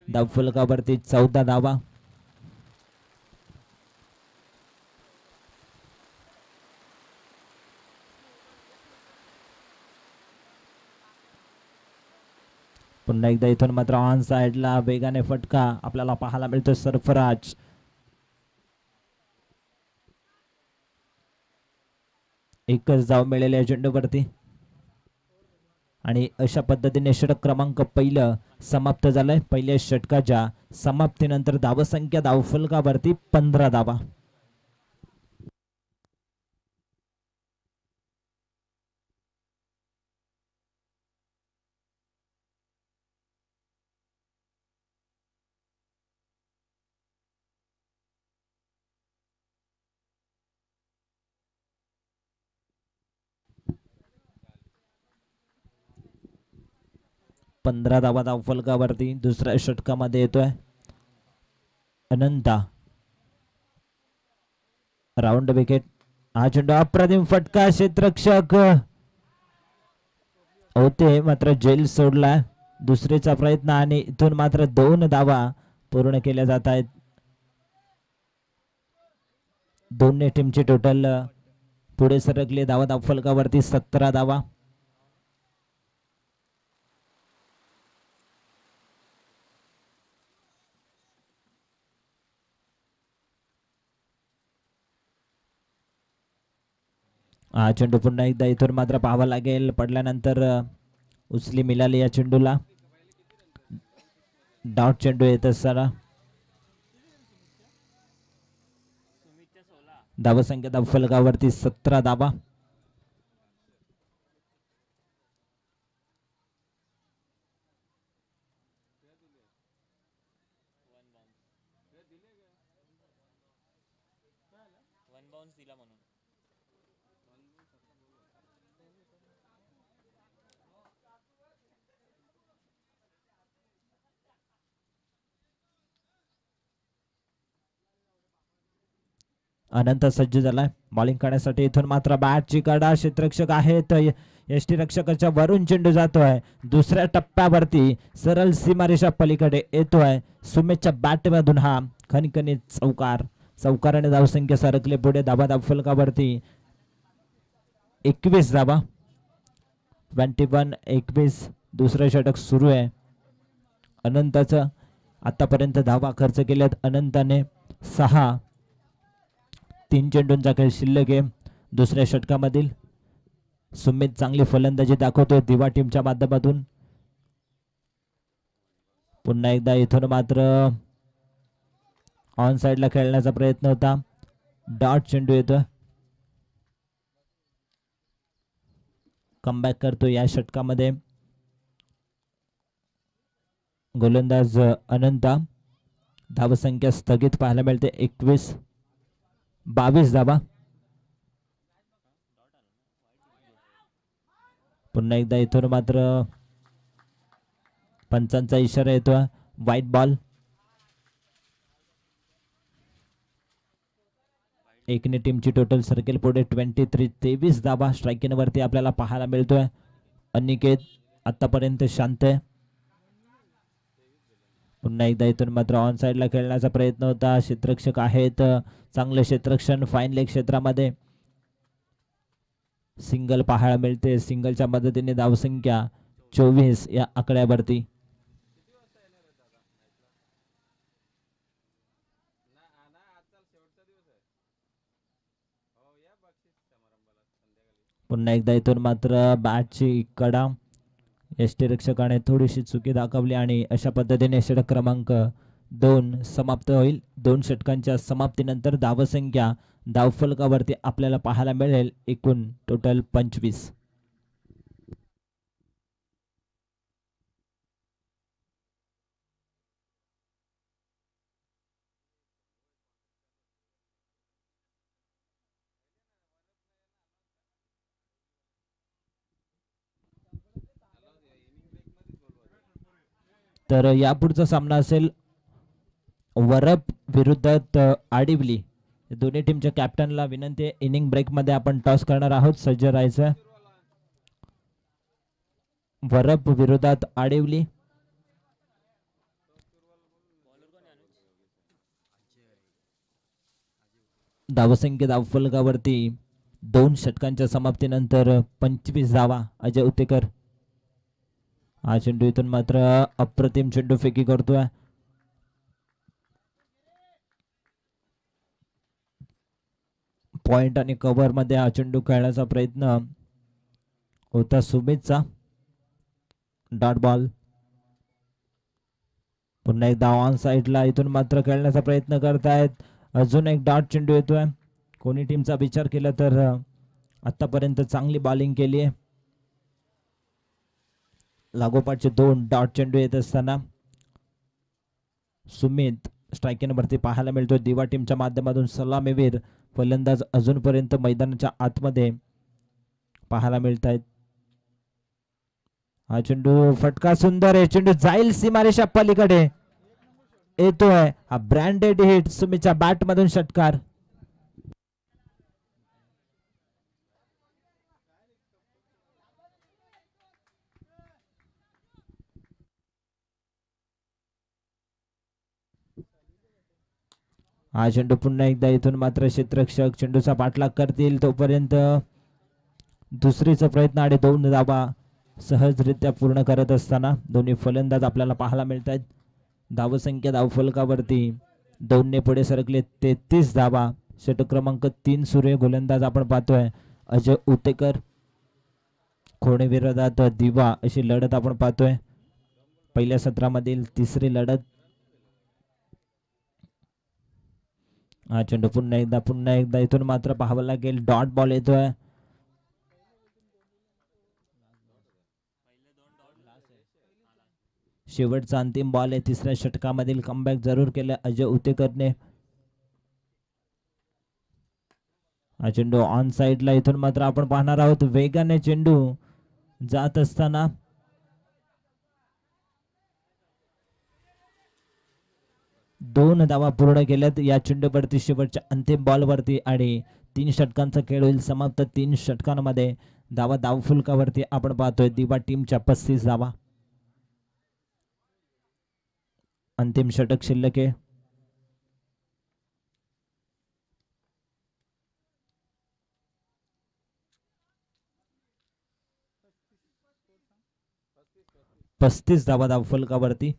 धावफलकावरती 14 धावा. पुन्हा एकदा इथून मात्र ऑन साइडला वेगाने फटका आपल्याला पाहायला मिळतो. सरफराज एकच धाव मिळाली या चेंडूवरती आणि अशा पद्धतीने षटक क्रमांक पहिलं समाप्त झालंय. पहिल्या षटकाच्या समाप्तीनंतर धावसंख्या धावफलकावरती 15 धावा. पंधरा धावा धावफलकावरती. दुसऱ्या षटकामध्ये येतोय अनंता. Round wicket. हा चेंडू अप्रतिम फटका. क्षेत्ररक्षक होते मात्र जेल सोडला. दुसरीचा प्रयत्न आणि इथून मात्र 2 धावा पूर्ण केल्या जात आहेत. दोन्ही टीमची टोटल पुढे सरकले धावा धावफलकावरती 17 धावा. हा चेंडू पुन्हा एकदा इथून मात्र पाहावा लागेल. पडल्यानंतर उचली मिळाली या चेंडूला. डॉट चेंडू येत असताना धावसंख्या धावफलकावरती 17 धावा. अनंत सज्ज झालाय बॉलिंग करण्यासाठी. इथून मात्र बॅटची कडा. क्षेत्ररक्षक आहेत. यष्टीरक्षकाच्या वरून चेंडू जातोय दुसऱ्या टप्प्यावरती. सरळ सीमारेषा पलीकडे येतोय. सुमेशच्या बॅटमधून हा खणखणीत चौकार. चौकाराने धावसंख्या सरकले पुढे. धावा धावफलकावरती 21 धावा. 21. दुसरं षटक सुरू आहे. अनंताचं आतापर्यंत धावा खर्च केल्यात अनंताने 6. 3 चेंडूंचा खेळ शिल्लक आहे दुसऱ्या षटकामधील. सुमित चांगली फलंदाजी दाखवतोय दिवा टीमच्या माध्यमातून. पुन्हा एकदा इथून मात्र ऑन साइडला खेळण्याचा प्रयत्न होता. डॉट चेंडू येतोय. कमबॅक करतो या षटकामध्ये गोलंदाज अनंता. धावसंख्या स्थगित पाहायला मिळते 21. 22 धावा. पुन्हा एकदा इथून मात्र पंचांचा इशारा येतोय. White ball. एकने टीमची टोटल सर्कल पुढे 23 धावा स्ट्राईकिंग वरती आपल्याला पाहायला मिळतोय. अनिकेत आतापर्यंत शांत आहे. पुन्हा एकदा इथून मात्र ऑन साइडला खेळण्याचा प्रयत्न होता. क्षेत्ररक्षक आहेत. चांगलं क्षेत्ररक्षण फाईन लेग क्षेत्रामध्ये. सिंगल पाहायला मिळते. सिंगलच्या मदतीने धावसंख्या 24 या आकड्यावरती. पुन्हा एकदा इथून मात्र बॅटची कडा. यष्टीरक्षकाने थोडीशी चुकी दाखवली आणि अशा पद्धतीने षटक क्रमांक 2 समाप्त होईल. 2 षटकांच्या समाप्तीनंतर धावसंख्या धावफलकावरती आपल्याला पाहायला मिळेल एकूण टोटल 25. तर यापुढचा सामना असेल वरप विरुद्ध आडिवली. दोन्ही टीमच्या कॅप्टनला विनंती आहे इनिंग ब्रेक मध्ये आपण टॉस करणार आहोत. सज्ज राहायचं. वरप विरोधात आडिवली. धावसंख्या धावफलकावरती 2 षटकांच्या समाप्तीनंतर 25 धावा अजय उतेकर. हा चेंडू इथून मात्र अप्रतिम चेंडू फेकी करतोय. पॉइंट आणि कव्हर मध्ये हा चेंडू खेळण्याचा प्रयत्न होता सुमितचा. Dot ball. पुन्हा एकदा ऑन साइडला इथून मात्र खेळण्याचा प्रयत्न करतायत. अजून एक डॉट चेंडू येतोय. कोणी टीमचा विचार केला तर आतापर्यंत चांगली बॉलिंग केली आहे. लागोपाठचे 2 डॉट चेंडू येत असताना सुमित स्ट्रायकिंग वरती पाहायला मिळतो. दिवा टीमच्या माध्यमातून सलामीवीर फलंदाज अजूनपर्यंत मैदानाच्या आतमध्ये पाहायला मिळत आहेत. हा चेंडू फटका सुंदर आहे. चेंडू जाईल सीमारेषा पलीकडे येतोय. हा ब्रँडेड हिट सुमितच्या बॅट मधून षटकार. हा चेंडू पुन्हा एकदा इथून मात्र क्षेत्ररक्षक चेंडूचा पाठलाग करतील तोपर्यंत दुसरीचा प्रयत्न आणि 2 धावा सहजरित्या पूर्ण करत असताना दोन्ही फलंदाज आपल्याला पाहायला मिळत आहेत. धावसंख्या धावफलकावरती 2 ने पुढे सरकले 33 धावा. षटक क्रमांक 3 सूर्य गोलंदाज आपण पाहतोय अजय उतेकर. खोणे विरोधात दिवा अशी लढत आपण पाहतोय. पहिल्या सत्रामधील तिसरी लढत. हा चेंडू पुन्हा एकदा इथून मात्र पाहावं लागेल. डॉट बॉल येतोय. शेवटचा अंतिम बॉल आहे. तिसऱ्या षटकामधील कमबॅक जरूर केलं अजय उतेकरने. हा चेंडू ऑन साइडला इथून मात्र आपण पाहणार आहोत. वेगाने चेंडू जात असताना 2 धावा पूर्ण केल्यात या चेंडूवरती शेवटच्या अंतिम बॉलवरती आणि 3 षटकांचा खेळ होईल समाप्त. 3 षटकांमध्ये धावा धावफलकावरती आपण पाहतोय दिवा टीमच्या 35 धावा. अंतिम षटक शिल्लक आहे. पस्तीस धावा धावफलकावरती.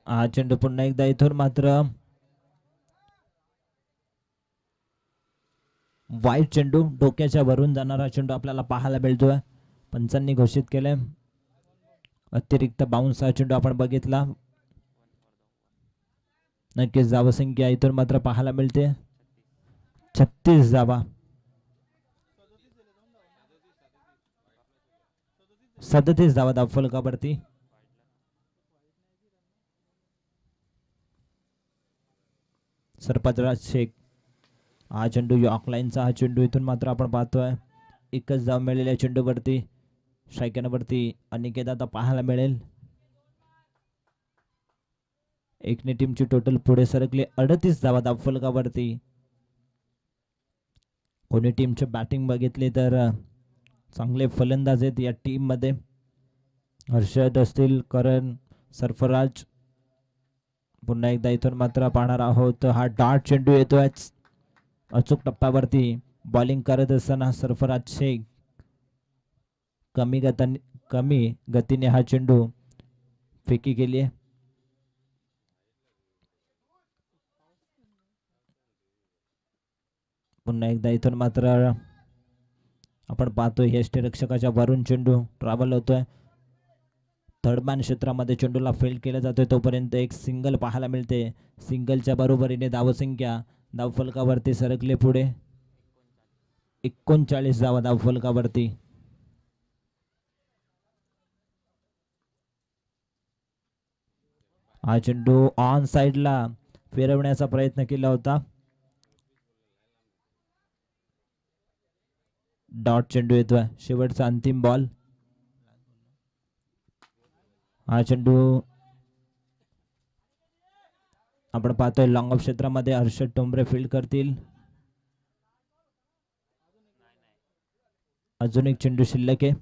हा चेंडू पुन्हा एकदा इथून मात्र वाईट चेंडू डोक्याच्या वरून जाणारा चेंडू आपल्याला पाहायला मिळतोय. पंचांनी घोषित केले अतिरिक्त बाउन्स हा चेंडू आपण बघितला. नक्कीच धावसंख्या इथून मात्र पाहायला मिळते 36 धावा. 37 धावा धावफलकावरती. सरफराज शेख हा चेंडू यॉर्क लाईनचा. हा चेंडू इथून मात्र आपण पाहतोय एकच धाव मिळालेल्या चेंडूवरती स्ट्रायकरवरती अनिकेत आता पाहायला मिळेल. एकने टीमची टोटल पुढे सरकले 38 धावा धावफलकावरती. कोणी टीमची बॅटिंग बघितली तर चांगले फलंदाज आहेत या टीम मध्ये. हर्षद असतील, करण, सरफराज. पुन्हा एकदा इथून मात्र पाहणार आहोत. हा डॉट चेंडू येतोय अचूक टप्प्यावरती. बॉलिंग करत असताना सरफराज शेख कमी गतीने हा चेंडू फेकी केली आहे. पुन्हा एकदा इथून मात्र आपण पाहतोय यष्टीरक्षकाच्या वरून चेंडू ट्रॅव्हल होतोय. थर्डमॅन क्षेत्रामध्ये चेंडूला फेल्ड केला जातोय तोपर्यंत एक सिंगल पाहायला मिळते. सिंगलच्या बरोबरीने धावसंख्या धावफलकावरती सरकले पुढे 39 धावा धावफलकावरती. हा चेंडू ऑन साइडला फिरवण्याचा प्रयत्न केला होता. डॉट चेंडू येतोय. शेवटचा अंतिम बॉल. हा चेंडू आपण पाहतोय लॉंग ऑफ क्षेत्रामध्ये हर्षद टोंबरे फील्ड करतील. अजून एक चेंडू शिल्लक आहे.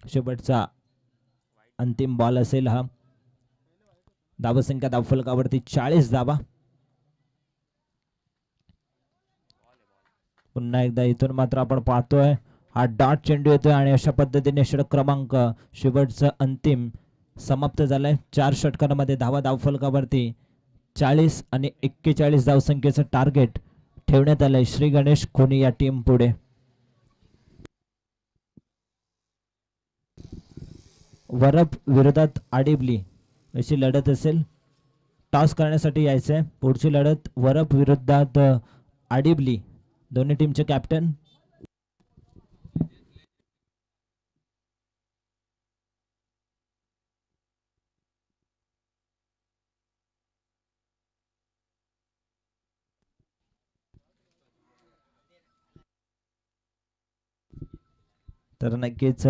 शेवटचा अंतिम बॉल असेल हा. धावसंख्या धावफलकावरती 40 धावा. पुन्हा एकदा इथून मात्र आपण पाहतोय हा डॉट चेंडू येतोय आणि अशा पद्धतीने षटक क्रमांक शेवटचं अंतिम समाप्त झालंय. 4 षटकांमध्ये धावा धावफलकावरती 40 आणि 41 धावसंख्येचं टार्गेट ठेवण्यात आलंय श्री गणेश कोणी या टीम पुढे. वरप विरोधात आडिबली अशी लढत असेल. टॉस करण्यासाठी यायचंय. पुढची लढत वरप विरोधात आडिबली. दोन्ही टीमचे कॅप्टन तर नक्कीच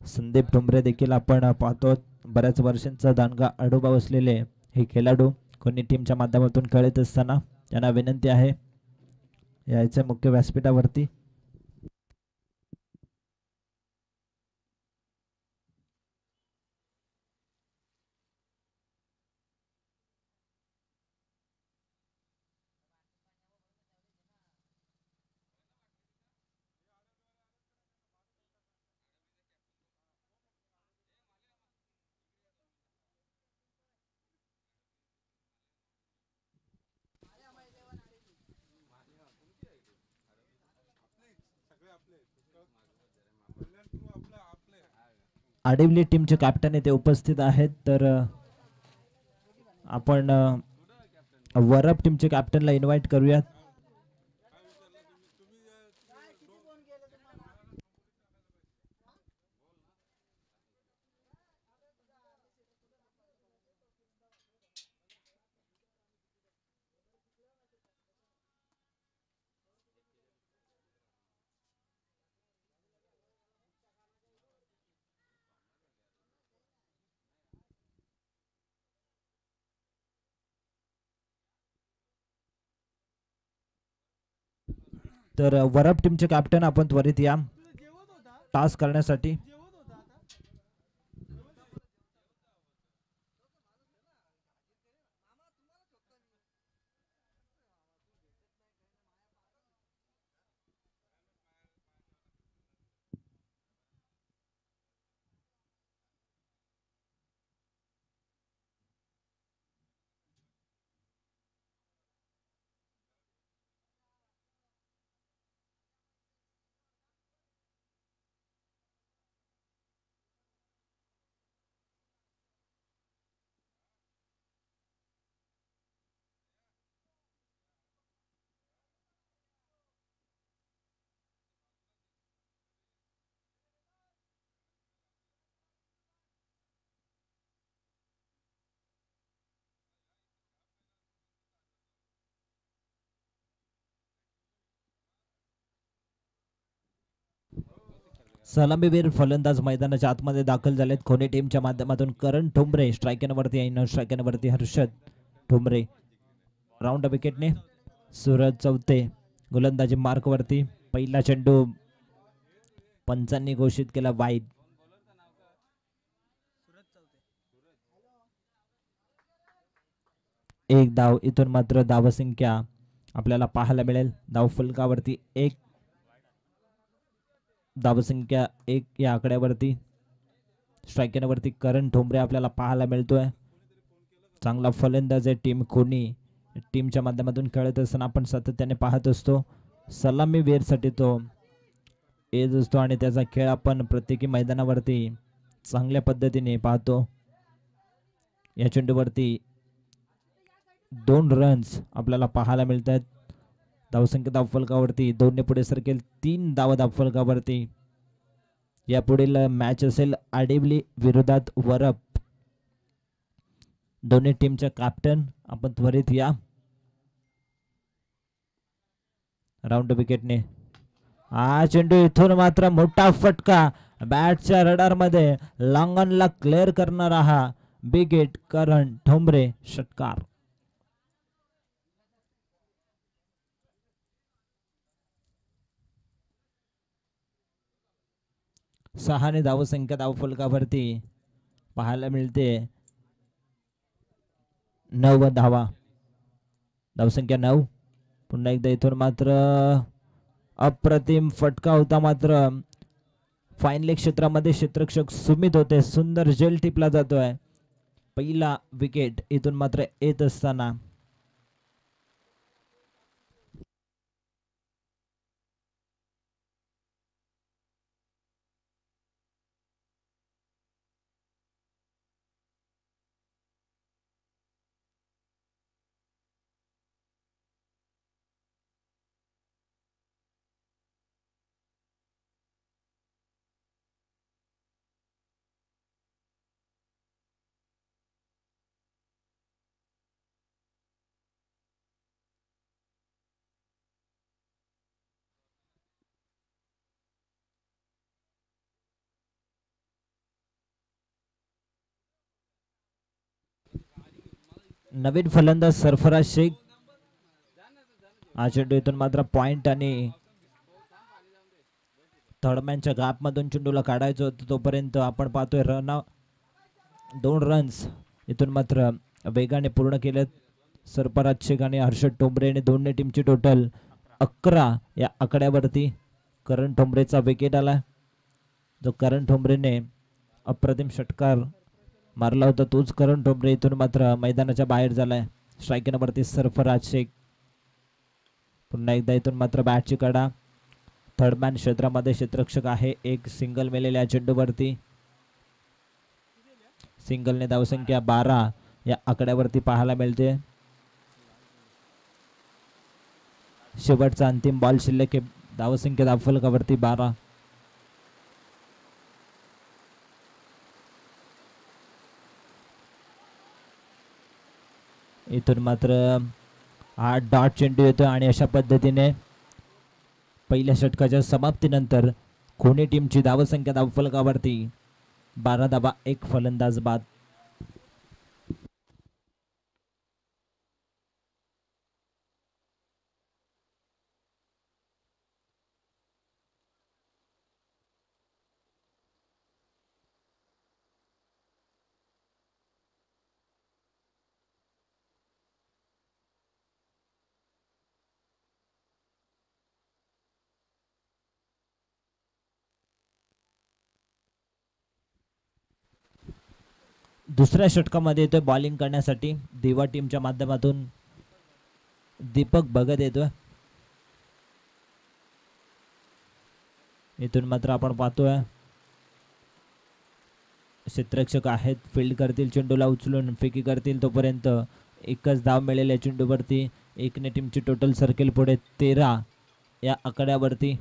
संदीप टोंबरे देखील आपण पाहतो. बऱ्याच वर्षांचा दांडगा अनुभव असलेले हे खेळाडू कोणी टीमच्या माध्यमातून खेळत असताना त्यांना विनंती आहे यायच्या मुख्य व्यासपीठावरती. आडिवली टीमचे कॅप्टन येथे उपस्थित आहेत. तर आपण वरप टीमचे कॅप्टनला इन्व्हाइट करूयात. तर वरप टीमचे कॅप्टन आपण त्वरित या टॉस करण्यासाठी. सलामीवीर फलंदाज मैदानाच्या आतमध्ये दाखल झालेत. खोनी टीमच्या माध्यमातून करण ठोंबरे स्ट्रायकरवरती आणि नॉन स्ट्रायकरवरती हर्षद ठोंबरे. राऊंड विकेटने सूरज चौथे गोलंदाजी मार्कवरती. पहिला चेंडू पंचांनी घोषित केला वाईड. एक धाव. इथून मात्र धावसंख्या आपल्याला पाहायला मिळेल. धाव फलकावरती 1 धावसंख्या 1 या आकड्यावरती. स्ट्रायकरवरती करण ठोंबरे आपल्याला पाहायला मिळतोय. चांगला फलंदाज आहे टीम खोनी. टीमच्या माध्यमातून खेळत असताना आपण सातत्याने पाहत असतो. सलामी वेरसाठी तो येत असतो आणि त्याचा खेळ आपण प्रत्येकी मैदानावरती चांगल्या पद्धतीने पाहतो. या चेंडूवरती 2 रन्स आपल्याला पाहायला मिळत आहेत. धावसंख्या धावफलकावरती 2 ने पुढे सरकेल. 3 धावा धावफलकावरती. या पुढील मॅच असेल आडिवली विरोधात वरप. दोन्ही टीमचे कॅप्टन आपण त्वरित या. राऊंड विकेटने हा चेंडू इथून मात्र मोठा फटका बॅटच्या रडार मध्ये लॉंगनला क्लिअर करणारा हा बिग हिट करण ठोंबरे षटकार. सहाने धावसंख्या धावफलकावरती पाहायला मिळते 9 धावा. धावसंख्या 9. पुन्हा एकदा इथून मात्र अप्रतिम फटका होता मात्र फाईन लेग क्षेत्रामध्ये क्षेत्ररक्षक सुमित होते. सुंदर जेल टिपला जातोय. पहिला विकेट इथून मात्र येत असताना नवीन फलंदाज सरफराज शेख. हा चेंडू इथून मात्र पॉइंट आणि थर्डमॅनच्या गॅप मधून चेंडूला काढायचं होतं तोपर्यंत आपण पाहतोय 2 रन्स इथून मात्र वेगाने पूर्ण केलेत सरफराज शेख आणि हर्षद ठोंबरेने. दोन्ही टीमची टोटल 11 या आकड्यावरती करण ठोंबरेचा विकेट आला. जो करण ठोंबरेने अप्रतिम षटकार मारला होता तोच करण ठोंबरे इथून मात्र मैदानाच्या बाहेर झालाय. स्ट्राईक नंबरती सरफराज शेख. पुन्हा एकदा इथून मात्र बॅटची कडा. थर्डमॅन क्षेत्रामध्ये क्षेत्ररक्षक आहे. एक सिंगल मेलेल्या चेंडूवरती. सिंगलने धावसंख्या 12 या आकड्यावरती पाहायला मिळते. शेवटचा अंतिम बॉल शिल्लक आहे. धावसंख्या धावफलकावरती 12. इथून मात्र हा डॉट चेंडू येतो आणि अशा पद्धतीने पहिल्या षटकाच्या समाप्तीनंतर कोणी टीमची धावसंख्या धावफलकावरती 12 धावा, 1 फलंदाज बाद. दुसऱ्या षटकामध्ये येतोय बॉलिंग करण्यासाठी दिवा टीमच्या माध्यमातून दीपक भगत येतोय. इथून मात्र आपण पाहतोय क्षेत्ररक्षक आहेत. फील्ड करतील, चेंडूला उचलून फेकी करतील तोपर्यंत एकच धाव मिळेल चेंडूवरती. एकने टीमची टोटल सर्कल पुढे 13 या आकड्यावरती.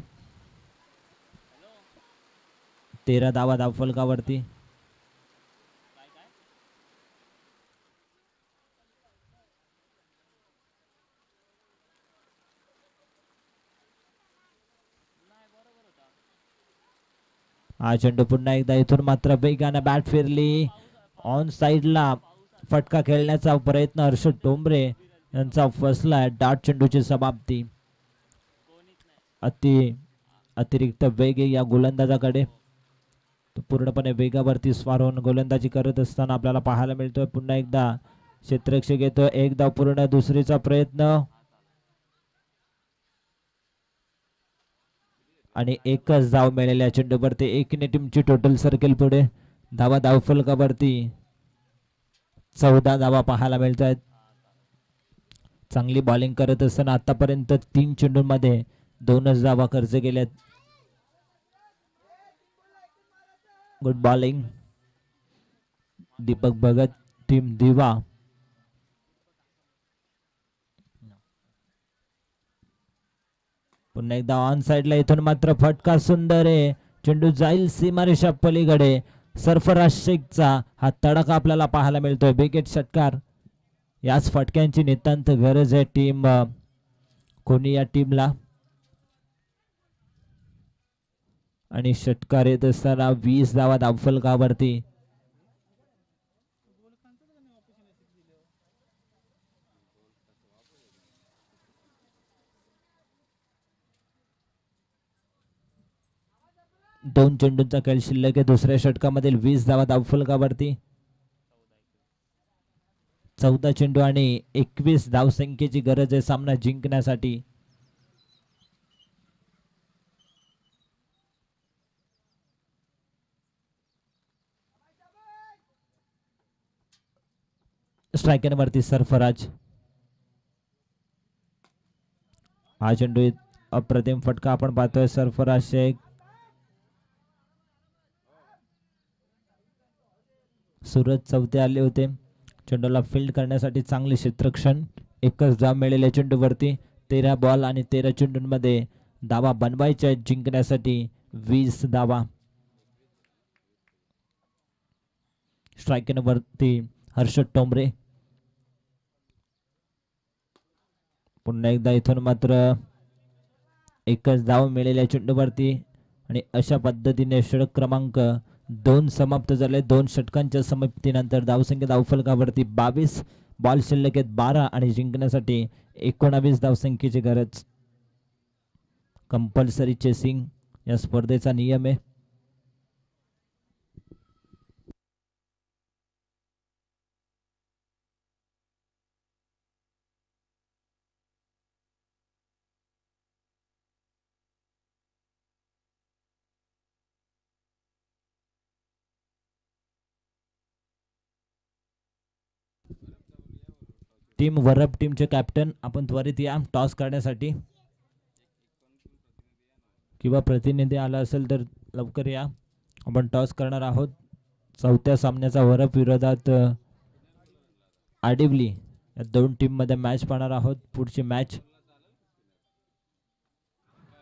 13 धावा धावफलकावरती. हा चेंडू पुन्हा एकदा इथून मात्र वेगाने बॅट फिरली. ऑन साइडला फटका खेळण्याचा प्रयत्न हर्षद ठोंबरे यांचा फसलाय. डॉट चेंडूची समाप्ती. अतिरिक्त वेग या गोलंदाजाकडे. तो पूर्णपणे वेगावरती स्वार होऊन गोलंदाजी करत असताना आपल्याला पाहायला मिळतोय. पुन्हा एकदा क्षेत्ररक्षक येतो. एकदा पूर्ण, दुसरीचा प्रयत्न आणि एकच धाव मिळालेल्या चेंडूवरती. एकने टीमची टोटल सर्कल पुढे धावा धावफलकावरती 14 धावा पाहायला मिळत आहेत. चांगली बॉलिंग करत असताना आतापर्यंत 3 चेंडूंमध्ये 2च धावा खर्च केल्यात. Good bowling Deepak Bhagat, team दिवा. पुन्हा एकदा ऑन साइडला इथून मात्र फटका सुंदर आहे. चेंडू जाईल सीमारेषा पलीकडे. सरफराज शेखचा हा तडका आपल्याला पाहायला मिळतोय. विकेट षटकार. याच फटक्यांची नितांत गरज आहे टीम कोणी या टीमला. आणि षटकार येत असताना 20 धावा धावफलकावरती. दोन चेंडूंचा खेळ शिल्लक आहे दुसऱ्या षटकामधील. 20 धावा धावफलकावरती. 14 चेंडू आणि 21 धावसंख्येची गरज आहे सामना जिंकण्यासाठी. स्ट्रायकरवरती सरफराज. हा चेंडू अप्रतिम फटका आपण पाहतोय. सरफराज शेख सूरज चौथे आले होते. चेंडूला फील्ड करण्यासाठी चांगले क्षेत्ररक्षण. एकच धाव मिळालेल्या चेंडूवरती. 13 बॉल आणि 13 चेंडूंमध्ये धावा बनवायच्या जिंकण्यासाठी. 20 धावा. स्ट्रायकरवरती हर्षद टोंबरे. पुन्हा एकदा इथून मात्र एकच धाव मिळालेल्या चेंडूवरती. आणि अशा पद्धतीने षटक क्रमांक 2 समाप्त झाले. 2 षटकांच्या समाप्तीनंतर धावसंख्या धावफलकावरती 22. बॉल शिल्लक आहेत 12 आणि जिंकण्यासाठी 19 धावसंख्येची गरज. कंपल्सरी चेसिंग या स्पर्धेचा नियम आहे. टीम वरप टीमचे कॅप्टन आपण त्वरित या टॉस करण्यासाठी. किंवा प्रतिनिधी आला असेल तर लवकर या. आपण टॉस करणार आहोत. चौथ्या सामन्याचा वरप विरोधात आडिवली या दोन टीम मध्ये मॅच पाहणार आहोत. पुढची मॅच.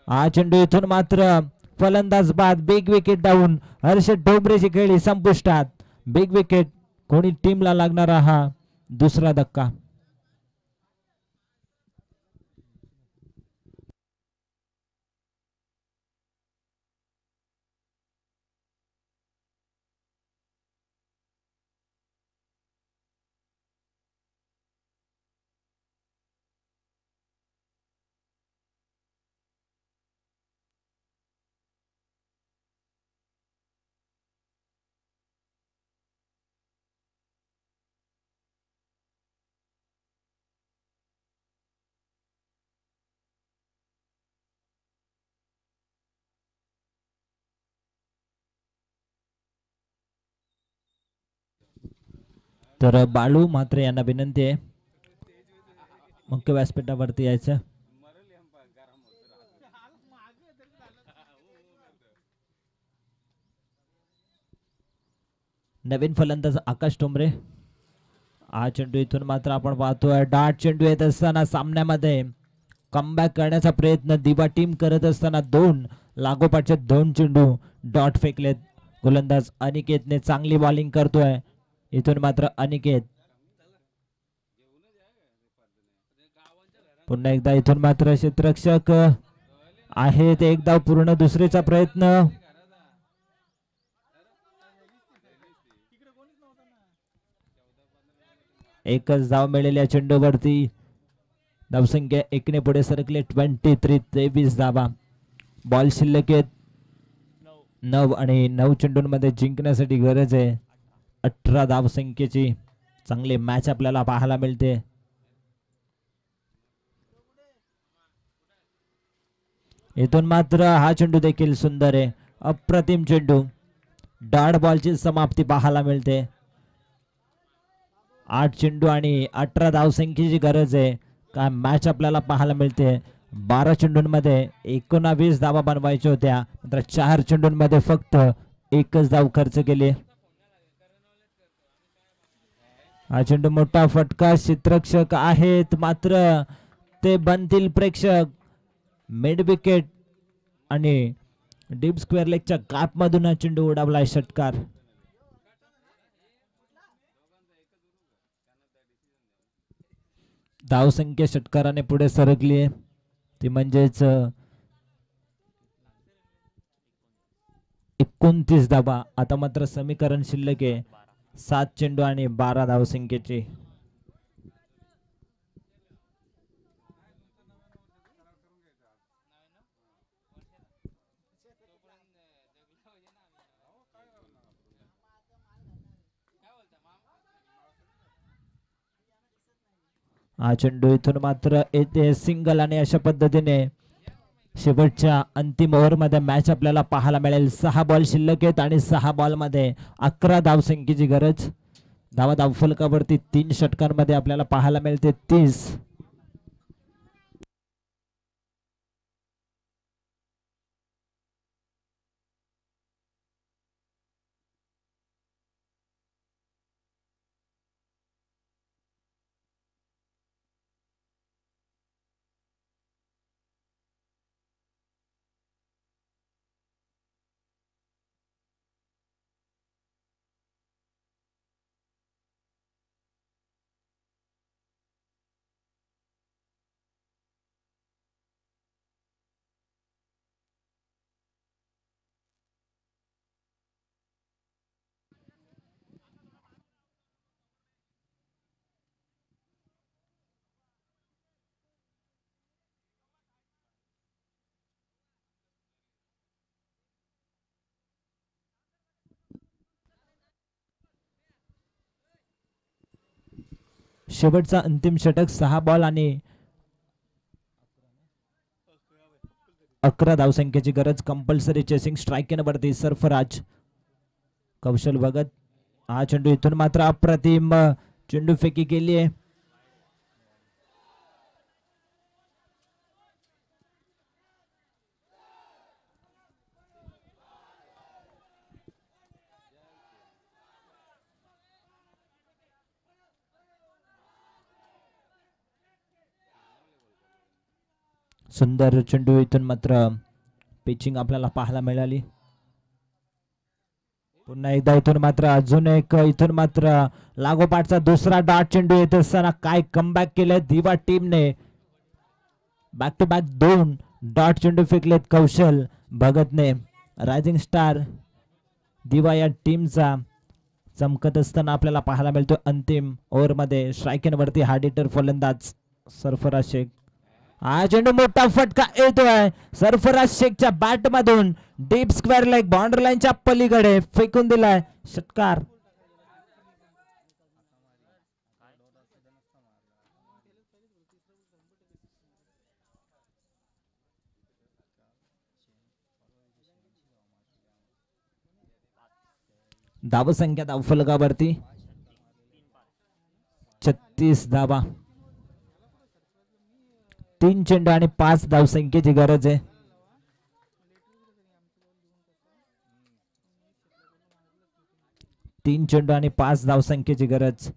हा चेंडू इथून मात्र फलंदाज बाद. Big wicket down. हर्षद टोंबरेची खेळी संपुष्टात. Big wicket. कोणी टीमला लागणारा हा दुसरा धक्का. तर बाळू मात्र यांना विनंती आहे मुख्य व्यासपीठावरती यायचं. नवीन फलंदाज आकाश टोंबरे. हा चेंडू इथून मात्र आपण पाहतोय डाट चेंडू येत असताना सामन्यामध्ये कमबॅक करण्याचा प्रयत्न दिवा टीम करत असताना 2 लागोपाठचे 2 चेंडू डॉट फेकलेत. गोलंदाज अनिकेतने चांगली बॉलिंग करतोय. इथून मात्र अनिकेत. पुन्हा एकदा इथून मात्र क्षेत्ररक्षक आहेत. एक धाव पूर्ण. दुसरीचा प्रयत्न. एकच धाव मिळालेल्या चेंडूवरती. धावसंख्या 1 ने पुढे सरकले. 23 धावा. बॉल शिल्लक आहेत 9 आणि 9 चेंडूंमध्ये जिंकण्यासाठी गरज आहे 18 धावसंख्येची. चांगली मॅच आपल्याला पाहायला मिळते. इथून मात्र हा चेंडू देखील सुंदर आहे. अप्रतिम चेंडू. डॉट बॉलची समाप्ती पाहायला मिळते. 8 चेंडू आणि 18 धावसंख्येची गरज आहे. काय मॅच आपल्याला पाहायला मिळते. 12 चेंडूंमध्ये 19 धावा बनवायच्या होत्या मात्र 4 चेंडूंमध्ये फक्त एकच धाव खर्च केली. हा चेंडू मोठा फटका. क्षेत्ररक्षक आहेत मात्र ते बनतील प्रेक्षक. मिड विकेट आणि डीप स्क्वेअर लेगच्या गॅप मधून हा चेंडू उडावलाय. षटकार. धावसंख्या षटकाराने पुढे सरकली आहे ती म्हणजेच 29 धावा. आता मात्र समीकरण शिल्लक आहे 7 चेंडू आणि 12 धावसंख्येची. हा चेंडू इथून मात्र येते सिंगल आणि अशा पद्धतीने शेवटच्या अंतिम ओव्हर मध्ये मॅच आपल्याला पाहायला मिळेल. 6 बॉल शिल्लक आहेत आणि 6 बॉल मध्ये 11 धावसंख्येची गरज. धावफलकावरती 3 षटकांमध्ये आपल्याला पाहायला मिळते 30. शेवटचा अंतिम षटक 6 बॉल आणि 11 धावसंख्येची गरज. कंपल्सरी चेसिंग स्ट्राईक वरती सरफराज. कौशल भगत. हा चेंडू इथून मात्र अप्रतिम चेंडू फेकी केली आहे. सुंदर चेंडू इथून मात्र पिचिंग आपल्याला पाहायला मिळाली. पुन्हा एकदा इथून मात्र अजून एक इथून मात्र लागोपाठचा दुसरा डॉट चेंडू येत असताना काय कमबॅक केलंय दिवा टीमने. बॅक टू बॅक 2 डॉट चेंडू फेकलेत कौशल भगतने. रायझिंग स्टार दिवा या टीमचा चमकत असताना आपल्याला पाहायला मिळतो. अंतिम ओव्हर मध्ये स्ट्राईकवरती हार्ड हिटर फलंदाज सरफराज शेख. हा चेंडू मोठा फटका येतोय सरफराज शेखच्या बॅट मधून. डीप स्क्वेअर लेग बाउंड्री लाईनच्या पलीकडे फेकून दिलाय. षटकार. धावसंख्या धावफलकावरती 36 धावा. 3 चेंडू आणि 5 धावसंख्येची गरज आहे. तीन चेंडू आणि 5 धावसंख्येची गरज.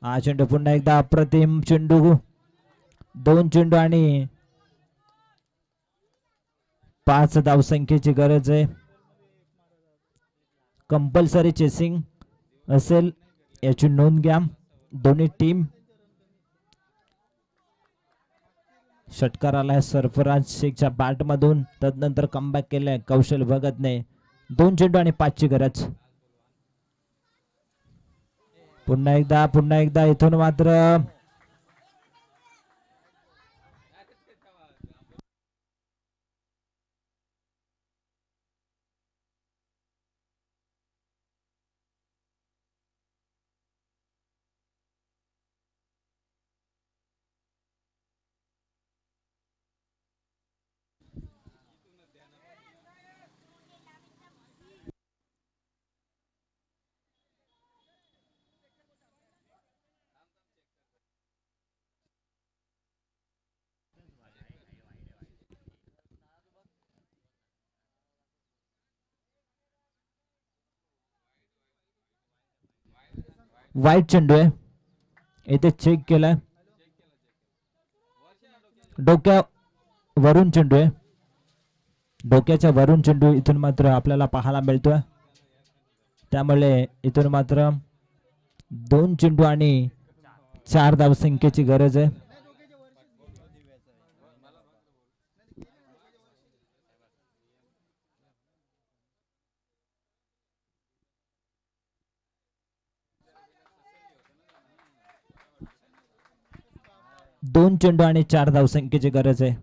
हा चेंडू पुन्हा एकदा अप्रतिम चेंडू. 2 चेंडू आणि 5 धावसंख्येची गरज आहे. कंपल्सरी चेसिंग असेल याची नोंद घ्या दोन्ही टीम. षटकार आलाय सरफराज शेखच्या बॅट मधून. तदनंतर कमबॅक केलंय कौशल भगतने. 2 चेंडू आणि 5 ची गरज. पुन्हा एकदा इथून मात्र वाईट चेंडू आहे. इथे चेक केलाय. डोक्या वरून चेंडू आहे. डोक्याच्या वरून चेंडू इथून मात्र आपल्याला पाहायला मिळतोय. त्यामुळे इथून मात्र 2 चेंडू आणि 4 धावसंख्येची गरज आहे. दोन चेंडू आणि 4 धावसंख्येची गरज आहे.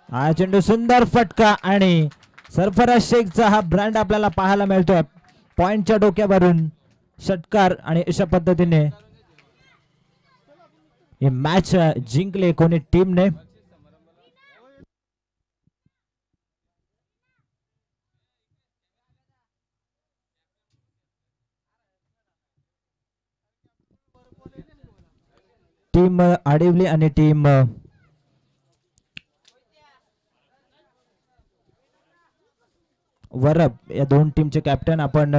हा चेंडू सुंदर फटका आणि सरफराज शेखचा हा ब्रँड आपल्याला पाहायला मिळतोय. पॉइंटच्या डोक्यावरून षटकार आणि अशा पद्धतीने ही मॅच जिंकली कोणी टीमने. टीम आडिवली आणि टीम वरब या दोन टीमचे कॅप्टन आपण